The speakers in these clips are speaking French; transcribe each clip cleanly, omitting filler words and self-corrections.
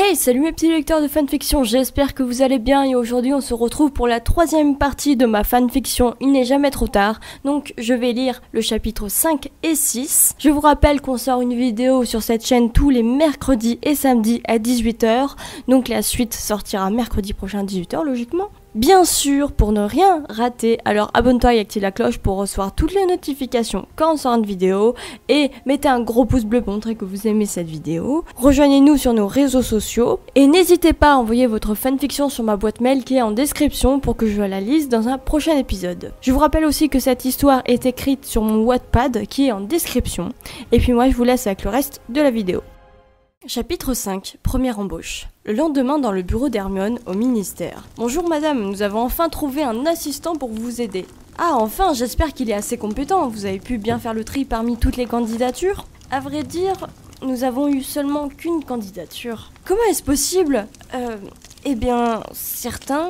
Hey, salut mes petits lecteurs de fanfiction, j'espère que vous allez bien et aujourd'hui on se retrouve pour la troisième partie de ma fanfiction Il n'est jamais trop tard. Donc je vais lire le chapitre 5 et 6. Je vous rappelle qu'on sort une vidéo sur cette chaîne tous les mercredis et samedis à 18h. Donc la suite sortira mercredi prochain à 18h logiquement. Bien sûr, pour ne rien rater, alors abonne-toi et active la cloche pour recevoir toutes les notifications quand on sort une vidéo et mettez un gros pouce bleu pour montrer que vous aimez cette vidéo. Rejoignez-nous sur nos réseaux sociaux et n'hésitez pas à envoyer votre fanfiction sur ma boîte mail qui est en description pour que je la lise dans un prochain épisode. Je vous rappelle aussi que cette histoire est écrite sur mon Wattpad qui est en description et puis moi je vous laisse avec le reste de la vidéo. Chapitre 5, première embauche. Le lendemain dans le bureau d'Hermione au ministère. Bonjour madame, nous avons enfin trouvé un assistant pour vous aider. Ah enfin, j'espère qu'il est assez compétent, vous avez pu bien faire le tri parmi toutes les candidatures? À vrai dire, nous avons eu seulement qu'une candidature. Comment est-ce possible? Eh bien, certains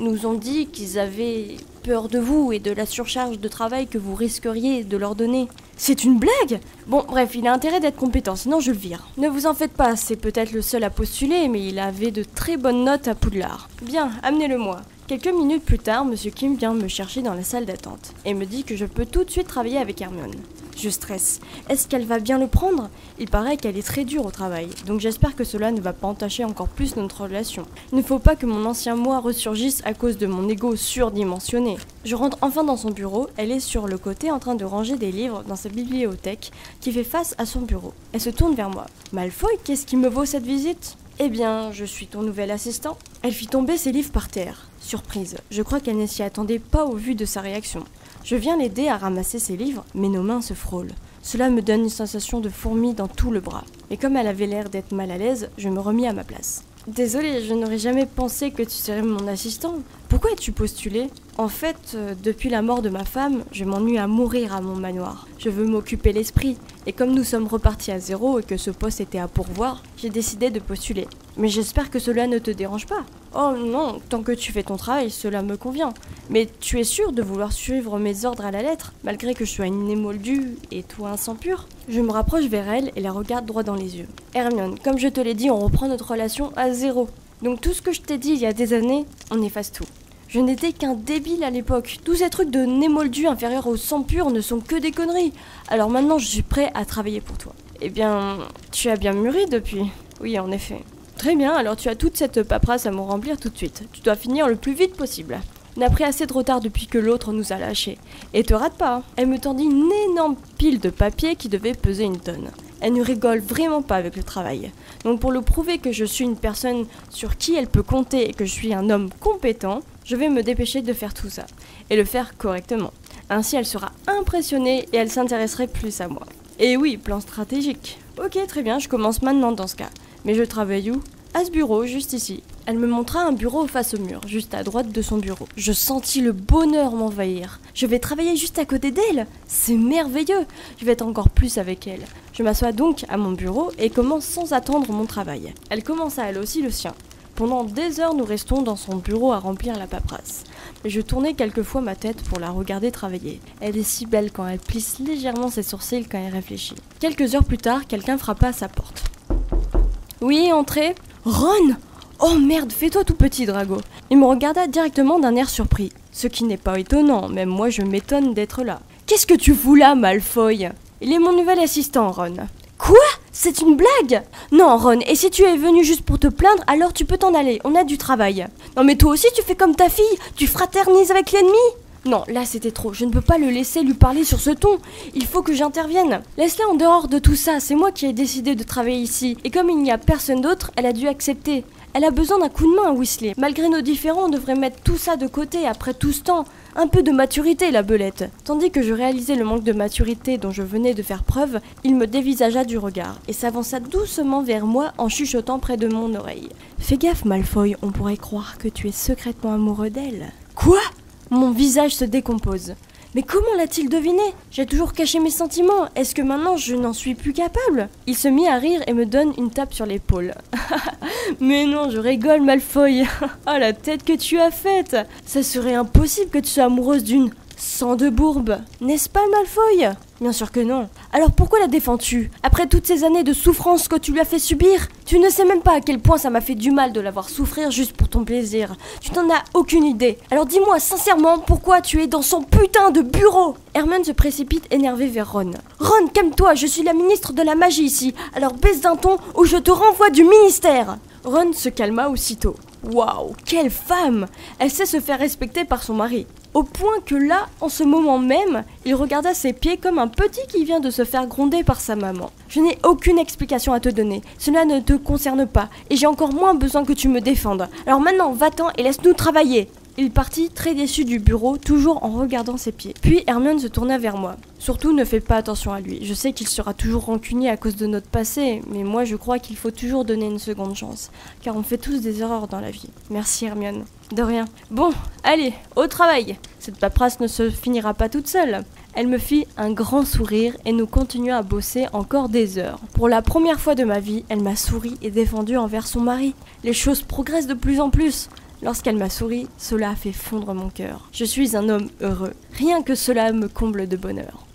nous ont dit qu'ils avaient peur de vous et de la surcharge de travail que vous risqueriez de leur donner. C'est une blague? Bon, bref, il a intérêt d'être compétent, sinon je le vire. Ne vous en faites pas, c'est peut-être le seul à postuler, mais il avait de très bonnes notes à Poudlard. Bien, amenez-le-moi. Quelques minutes plus tard, Monsieur Kim vient me chercher dans la salle d'attente et me dit que je peux tout de suite travailler avec Hermione. Je stresse. Est-ce qu'elle va bien le prendre? Il paraît qu'elle est très dure au travail, donc j'espère que cela ne va pas entacher encore plus notre relation. Il ne faut pas que mon ancien moi ressurgisse à cause de mon ego surdimensionné. Je rentre enfin dans son bureau, elle est sur le côté en train de ranger des livres dans sa bibliothèque qui fait face à son bureau. Elle se tourne vers moi. Malfoy, qu'est-ce qui me vaut cette visite? Eh bien, je suis ton nouvel assistant. Elle fit tomber ses livres par terre. Surprise, je crois qu'elle ne s'y attendait pas au vu de sa réaction. Je viens l'aider à ramasser ses livres, mais nos mains se frôlent. Cela me donne une sensation de fourmi dans tout le bras. Et comme elle avait l'air d'être mal à l'aise, je me remis à ma place. Désolée, je n'aurais jamais pensé que tu serais mon assistant. Pourquoi as-tu postulé? En fait, depuis la mort de ma femme, je m'ennuie à mourir à mon manoir. Je veux m'occuper l'esprit. Et comme nous sommes repartis à zéro et que ce poste était à pourvoir, j'ai décidé de postuler. Mais j'espère que cela ne te dérange pas. Oh non, tant que tu fais ton travail, cela me convient. Mais tu es sûr de vouloir suivre mes ordres à la lettre, malgré que je sois une émoldue et toi un sang pur? Je me rapproche vers elle et la regarde droit dans les yeux. Hermione, comme je te l'ai dit, on reprend notre relation à zéro. Donc tout ce que je t'ai dit il y a des années, on efface tout. Je n'étais qu'un débile à l'époque. Tous ces trucs de némoldu inférieur au sang pur ne sont que des conneries. Alors maintenant, je suis prêt à travailler pour toi. Eh bien, tu as bien mûri depuis. Oui, en effet. Très bien, alors tu as toute cette paperasse à me remplir tout de suite. Tu dois finir le plus vite possible. On a pris assez de retard depuis que l'autre nous a lâchés. Et te rate pas, hein. Elle me tendit une énorme pile de papier qui devait peser une tonne. Elle ne rigole vraiment pas avec le travail. Donc pour le prouver que je suis une personne sur qui elle peut compter et que je suis un homme compétent, je vais me dépêcher de faire tout ça. Et le faire correctement. Ainsi elle sera impressionnée et elle s'intéresserait plus à moi. Et oui, plan stratégique. Ok, très bien, je commence maintenant dans ce cas. Mais je travaille où? À ce bureau, juste ici. Elle me montra un bureau face au mur, juste à droite de son bureau. Je sentis le bonheur m'envahir. Je vais travailler juste à côté d'elle. C'est merveilleux. Je vais être encore plus avec elle. Je m'assois donc à mon bureau et commence sans attendre mon travail. Elle commença elle aussi le sien. Pendant des heures, nous restons dans son bureau à remplir la paperasse. Mais je tournais quelquefois ma tête pour la regarder travailler. Elle est si belle quand elle plisse légèrement ses sourcils quand elle réfléchit. Quelques heures plus tard, quelqu'un frappa à sa porte. Oui, entrez. Ron! Oh merde, fais-toi tout petit, Drago. Il me regarda directement d'un air surpris. Ce qui n'est pas étonnant, même moi je m'étonne d'être là. Qu'est-ce que tu fous là, Malfoy? Il est mon nouvel assistant, Ron. Quoi? C'est une blague? Non, Ron, et si tu es venu juste pour te plaindre, alors tu peux t'en aller, on a du travail. Non mais toi aussi tu fais comme ta fille, tu fraternises avec l'ennemi? Non, là c'était trop, je ne peux pas le laisser lui parler sur ce ton, il faut que j'intervienne. Laisse-la en dehors de tout ça, c'est moi qui ai décidé de travailler ici, et comme il n'y a personne d'autre, elle a dû accepter. Elle a besoin d'un coup de main, Weasley. Malgré nos différends, on devrait mettre tout ça de côté après tout ce temps. Un peu de maturité, la belette. Tandis que je réalisais le manque de maturité dont je venais de faire preuve, il me dévisagea du regard et s'avança doucement vers moi en chuchotant près de mon oreille. Fais gaffe, Malfoy, on pourrait croire que tu es secrètement amoureux d'elle. Quoi? Mon visage se décompose. Mais comment l'a-t-il deviné? J'ai toujours caché mes sentiments. Est-ce que maintenant je n'en suis plus capable? Il se mit à rire et me donne une tape sur l'épaule. Mais non, je rigole, Malfoy. Oh, la tête que tu as faite. Ça serait impossible que tu sois amoureuse d'une Sans de bourbe, n'est-ce pas Malfoy? Bien sûr que non. Alors pourquoi la défends-tu? Après toutes ces années de souffrance que tu lui as fait subir? Tu ne sais même pas à quel point ça m'a fait du mal de la voir souffrir juste pour ton plaisir. Tu n'en as aucune idée. Alors dis-moi sincèrement pourquoi tu es dans son putain de bureau? Hermione se précipite énervée vers Ron. Ron, calme-toi, je suis la ministre de la magie ici. Alors baisse d'un ton ou je te renvoie du ministère. Ron se calma aussitôt. Waouh, quelle femme! Elle sait se faire respecter par son mari. Au point que là, en ce moment même, il regarda ses pieds comme un petit qui vient de se faire gronder par sa maman. Je n'ai aucune explication à te donner, cela ne te concerne pas, et j'ai encore moins besoin que tu me défendes. Alors maintenant, va-t'en et laisse-nous travailler. Il partit très déçu du bureau, toujours en regardant ses pieds. Puis Hermione se tourna vers moi. Surtout, ne fais pas attention à lui. Je sais qu'il sera toujours rancunier à cause de notre passé, mais moi je crois qu'il faut toujours donner une seconde chance. Car on fait tous des erreurs dans la vie. Merci Hermione. De rien. Bon, allez, au travail. Cette paperasse ne se finira pas toute seule. Elle me fit un grand sourire et nous continuons à bosser encore des heures. Pour la première fois de ma vie, elle m'a souri et défendu envers son mari. Les choses progressent de plus en plus. Lorsqu'elle m'a souri, cela a fait fondre mon cœur. Je suis un homme heureux. Rien que cela me comble de bonheur.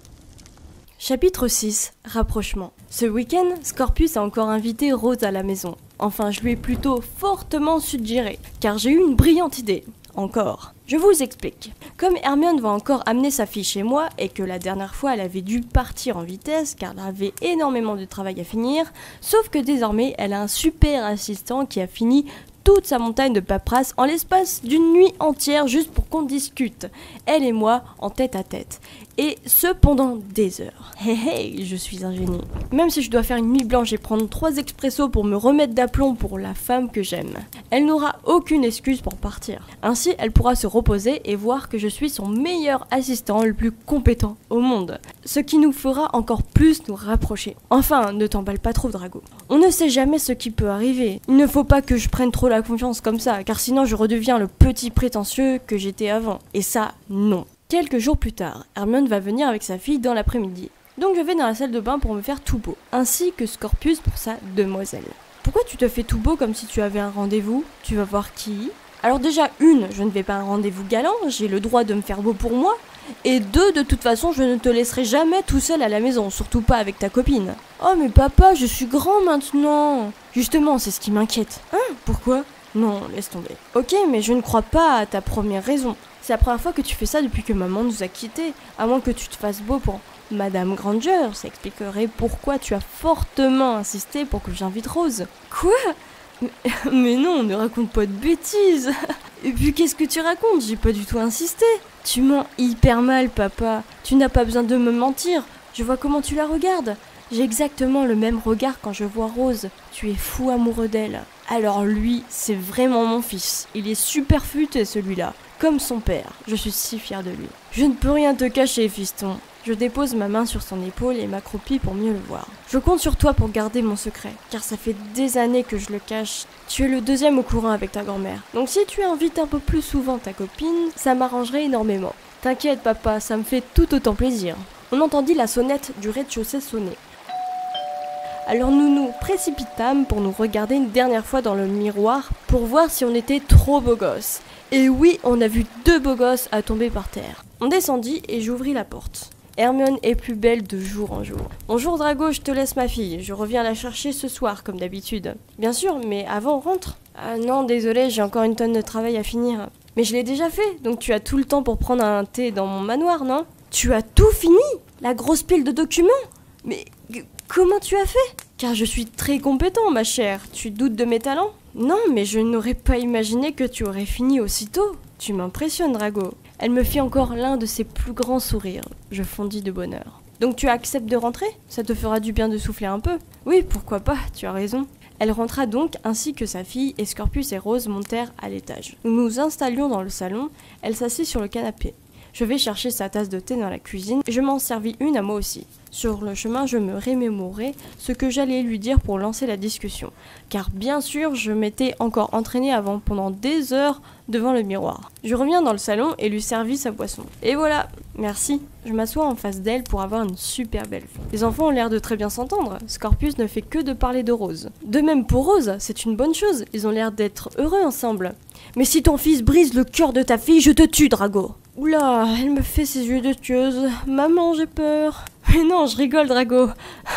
Chapitre 6. Rapprochement. Ce week-end, Scorpius a encore invité Rose à la maison. Enfin, je lui ai plutôt fortement suggéré, car j'ai eu une brillante idée. Encore. Je vous explique. Comme Hermione va encore amener sa fille chez moi et que la dernière fois elle avait dû partir en vitesse car elle avait énormément de travail à finir, sauf que désormais elle a un super assistant qui a fini toute sa montagne de paperasse en l'espace d'une nuit entière juste pour qu'on discute, elle et moi en tête à tête. Et ce pendant des heures. Hey, je suis un génie. Même si je dois faire une nuit blanche et prendre 3 expressos pour me remettre d'aplomb pour la femme que j'aime, elle n'aura aucune excuse pour partir. Ainsi, elle pourra se reposer et voir que je suis son meilleur assistant le plus compétent au monde. Ce qui nous fera encore plus nous rapprocher. Enfin, ne t'emballe pas trop, Drago. On ne sait jamais ce qui peut arriver. Il ne faut pas que je prenne trop la confiance comme ça, car sinon je redeviens le petit prétentieux que j'étais avant. Et ça, non. Quelques jours plus tard, Hermione va venir avec sa fille dans l'après-midi. Donc je vais dans la salle de bain pour me faire tout beau, ainsi que Scorpius pour sa demoiselle. Pourquoi tu te fais tout beau comme si tu avais un rendez-vous? Tu vas voir qui? Alors déjà, je ne vais pas à un rendez-vous galant, j'ai le droit de me faire beau pour moi. Et 2, de toute façon, je ne te laisserai jamais tout seul à la maison, surtout pas avec ta copine. Oh mais papa, je suis grand maintenant. Justement, c'est ce qui m'inquiète. Hein? Pourquoi? Non, laisse tomber. Ok, mais je ne crois pas à ta première raison. C'est la première fois que tu fais ça depuis que maman nous a quittés, à moins que tu te fasses beau pour Madame Granger, ça expliquerait pourquoi tu as fortement insisté pour que j'invite Rose. Quoi? Mais non, ne raconte pas de bêtises. Et puis qu'est-ce que tu racontes? J'ai pas du tout insisté. Tu mens hyper mal, papa. Tu n'as pas besoin de me mentir. Je vois comment tu la regardes. J'ai exactement le même regard quand je vois Rose. Tu es fou amoureux d'elle. Alors lui, c'est vraiment mon fils. Il est super futé celui-là. Comme son père. Je suis si fière de lui. Je ne peux rien te cacher, fiston. Je dépose ma main sur son épaule et m'accroupis pour mieux le voir. Je compte sur toi pour garder mon secret, car ça fait des années que je le cache. Tu es le deuxième au courant avec ta grand-mère. Donc si tu invites un peu plus souvent ta copine, ça m'arrangerait énormément. T'inquiète papa, ça me fait tout autant plaisir. On entendit la sonnette du rez-de-chaussée sonner. Alors nous nous précipitâmes pour nous regarder une dernière fois dans le miroir pour voir si on était trop beaux gosses. Et oui, on a vu 2 beaux gosses à tomber par terre. On descendit et j'ouvris la porte. Hermione est plus belle de jour en jour. Bonjour Drago, je te laisse ma fille. Je reviens la chercher ce soir, comme d'habitude. Bien sûr, mais avant, rentre. Ah non, désolé, j'ai encore une tonne de travail à finir. Mais je l'ai déjà fait, donc tu as tout le temps pour prendre un thé dans mon manoir, non? Tu as tout fini? La grosse pile de documents? Mais comment tu as fait? Car je suis très compétent, ma chère. Tu doutes de mes talents? Non, mais je n'aurais pas imaginé que tu aurais fini aussitôt. Tu m'impressionnes, Drago. Elle me fit encore l'un de ses plus grands sourires. Je fondis de bonheur. Donc tu acceptes de rentrer? Ça te fera du bien de souffler un peu. Oui, pourquoi pas, tu as raison. Elle rentra donc ainsi que sa fille et Scorpius et Rose montèrent à l'étage. Nous nous installions dans le salon, elle s'assit sur le canapé. Je vais chercher sa tasse de thé dans la cuisine et je m'en servis une à moi aussi. Sur le chemin, je me remémorais ce que j'allais lui dire pour lancer la discussion. Car bien sûr, je m'étais encore entraînée avant pendant des heures devant le miroir. Je reviens dans le salon et lui servis sa boisson. Et voilà, merci. Je m'assois en face d'elle pour avoir une super belle vue. Les enfants ont l'air de très bien s'entendre. Scorpius ne fait que de parler de Rose. De même pour Rose, c'est une bonne chose. Ils ont l'air d'être heureux ensemble. Mais si ton fils brise le cœur de ta fille, je te tue, Drago. Oula, elle me fait ses yeux de tueuse. Maman, j'ai peur. Mais non, je rigole, Drago.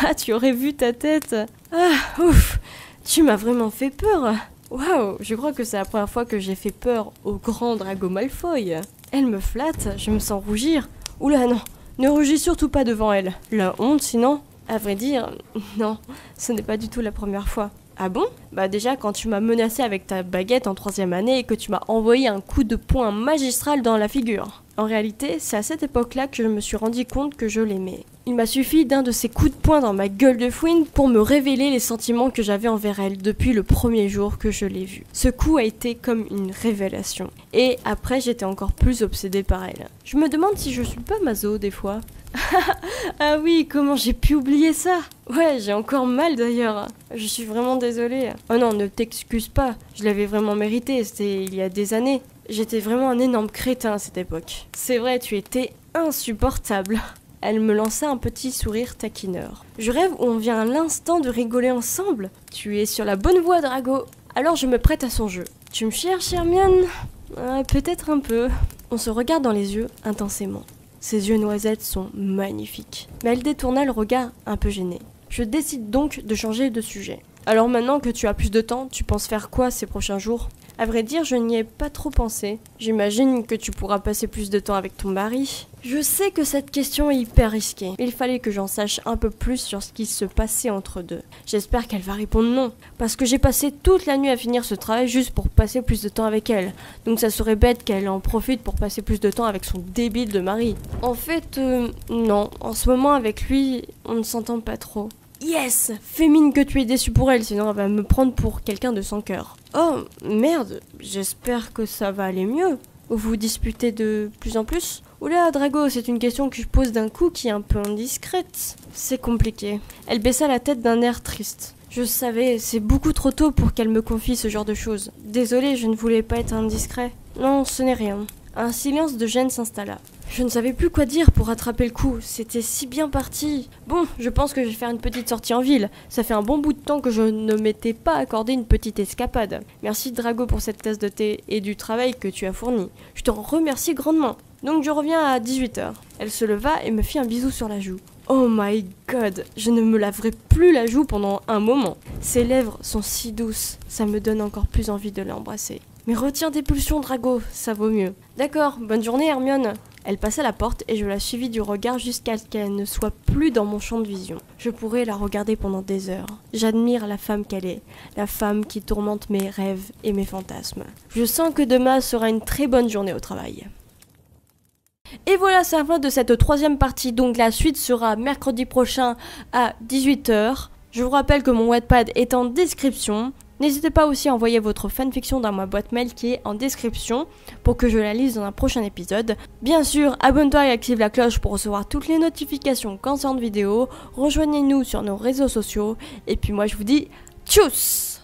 Ah, tu aurais vu ta tête. Ah, ouf. Tu m'as vraiment fait peur. Waouh, je crois que c'est la première fois que j'ai fait peur au grand Drago Malfoy. Elle me flatte, je me sens rougir. Oula, non, ne rougis surtout pas devant elle. La honte, sinon. À vrai dire, non, ce n'est pas du tout la première fois. Ah bon? Bah déjà quand tu m'as menacé avec ta baguette en 3e année et que tu m'as envoyé un coup de poing magistral dans la figure. En réalité, c'est à cette époque-là que je me suis rendu compte que je l'aimais. Il m'a suffi d'un de ces coups de poing dans ma gueule de fouine pour me révéler les sentiments que j'avais envers elle depuis le premier jour que je l'ai vue. Ce coup a été comme une révélation. Et après, j'étais encore plus obsédée par elle. Je me demande si je suis pas maso des fois. Ah oui, comment j'ai pu oublier ça? Ouais, j'ai encore mal d'ailleurs. Je suis vraiment désolée. Oh non, ne t'excuse pas. Je l'avais vraiment mérité, c'était il y a des années. J'étais vraiment un énorme crétin à cette époque. C'est vrai, tu étais insupportable. Elle me lança un petit sourire taquineur. Je rêve où on vient à l'instant de rigoler ensemble. Tu es sur la bonne voie, Drago. Alors je me prête à son jeu. Tu me cherches, Hermione? Peut-être un peu. On se regarde dans les yeux intensément. Ses yeux noisettes sont magnifiques. Mais elle détourna le regard un peu gêné. Je décide donc de changer de sujet. Alors maintenant que tu as plus de temps, tu penses faire quoi ces prochains jours? À vrai dire, je n'y ai pas trop pensé. J'imagine que tu pourras passer plus de temps avec ton mari. Je sais que cette question est hyper risquée. Il fallait que j'en sache un peu plus sur ce qui se passait entre deux. J'espère qu'elle va répondre non. Parce que j'ai passé toute la nuit à finir ce travail juste pour passer plus de temps avec elle. Donc ça serait bête qu'elle en profite pour passer plus de temps avec son débile de mari. En fait, non. En ce moment avec lui, on ne s'entend pas trop. Yes! Fais mine que tu es déçu pour elle, sinon elle va me prendre pour quelqu'un de sans cœur. Oh, merde, j'espère que ça va aller mieux. Vous vous disputez de plus en plus? Oula, Drago, c'est une question que je pose d'un coup qui est un peu indiscrète. C'est compliqué. Elle baissa la tête d'un air triste. Je savais, c'est beaucoup trop tôt pour qu'elle me confie ce genre de choses. Désolée, je ne voulais pas être indiscret. Non, ce n'est rien. Un silence de gêne s'installa. Je ne savais plus quoi dire pour rattraper le coup, c'était si bien parti. Bon, je pense que je vais faire une petite sortie en ville. Ça fait un bon bout de temps que je ne m'étais pas accordé une petite escapade. Merci Drago pour cette tasse de thé et du travail que tu as fourni. Je t'en remercie grandement. Donc je reviens à 18h. Elle se leva et me fit un bisou sur la joue. Oh my god, je ne me laverai plus la joue pendant un moment. Ses lèvres sont si douces, ça me donne encore plus envie de l'embrasser. Mais retiens tes pulsions, Drago, ça vaut mieux. D'accord, bonne journée Hermione. Elle passa la porte et je la suivis du regard jusqu'à ce qu'elle ne soit plus dans mon champ de vision. Je pourrais la regarder pendant des heures. J'admire la femme qu'elle est, la femme qui tourmente mes rêves et mes fantasmes. Je sens que demain sera une très bonne journée au travail. Et voilà, c'est la fin de cette 3e partie, donc la suite sera mercredi prochain à 18h. Je vous rappelle que mon Wattpad est en description. N'hésitez pas aussi à envoyer votre fanfiction dans ma boîte mail qui est en description pour que je la lise dans un prochain épisode. Bien sûr, abonne-toi et active la cloche pour recevoir toutes les notifications quand sort de vidéo. Rejoignez-nous sur nos réseaux sociaux. Et puis moi je vous dis tchuss!